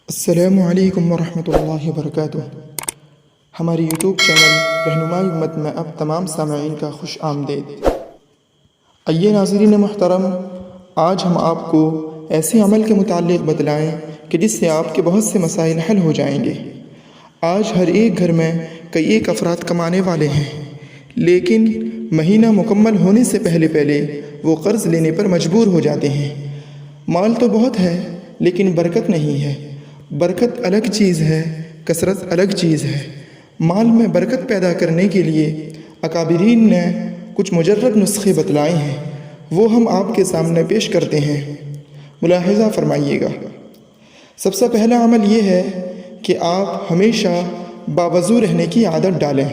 السلام علیکم ورحمۃ اللہ وبرکاتہ۔ ہماری یوٹیوب چینل رہنمائی امت میں اب تمام سامعین کا خوش آمدید۔ آئیے ناظرین محترم، آج ہم آپ کو ایسے عمل کے متعلق بتلائیں کہ جس سے آپ کے بہت سے مسائل حل ہو جائیں گے۔ آج ہر ایک گھر میں کئی ایک افراد کمانے والے ہیں، لیکن مہینہ مکمل ہونے سے پہلے وہ قرض لینے پر مجبور ہو جاتے ہیں۔ مال تو بہت ہے لیکن برکت نہیں ہے۔ برکت الگ چیز ہے، کثرت الگ چیز ہے۔ مال میں برکت پیدا کرنے کے لیے اکابرین نے کچھ مجرب نسخے بتلائے ہیں، وہ ہم آپ کے سامنے پیش کرتے ہیں، ملاحظہ فرمائیے گا۔ سب سے پہلا عمل یہ ہے کہ آپ ہمیشہ باوضو رہنے کی عادت ڈالیں،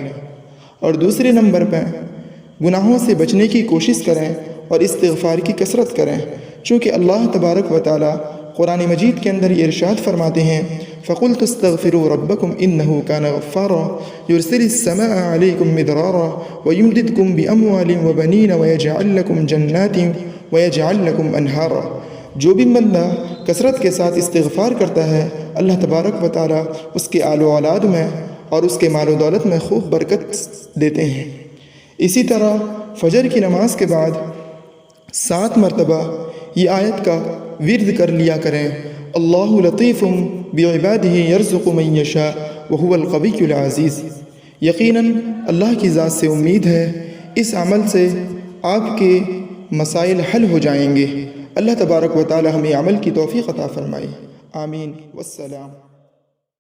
اور دوسرے نمبر پہ گناہوں سے بچنے کی کوشش کریں اور استغفار کی کثرت کریں، چونکہ اللہ تبارک و تعالی قرآن مجید کے اندر یہ ارشاد فرماتے ہیں فَقُلْتُ اسْتَغْفِرُوا رَبَّكُمْ إِنَّهُ كَانَ غَفَّارًا يُرْسِلِ السَّمَاءَ عَلَيْكُمْ مِدْرَارًا وَيُمْدِدْكُمْ بِأَمْوَالٍ وَبَنِينَ وَيَجْعَلْ لَكُمْ جَنَّاتٍ وَيَجْعَلْ لَكُمْ أَنْهَارًا۔ جو بھی بندہ کثرت کے ساتھ استغفار کرتا ہے، اللہ تبارک و تعالی اس کے آل و اولاد میں اور اس کے مال و دولت میں خوب برکت دیتے ہیں۔ اسی طرح فجر کی نماز کے بعد 7 مرتبہ یہ آیت کا ورد کر لیا کریں، اللہ لطیف بعبادہ یرزق من یشاء وہو القوی العزیز۔ یقیناً اللہ کی ذات سے امید ہے، اس عمل سے آپ کے مسائل حل ہو جائیں گے۔ اللہ تبارک و تعالی ہمیں عمل کی توفیق عطا فرمائے، آمین والسلام۔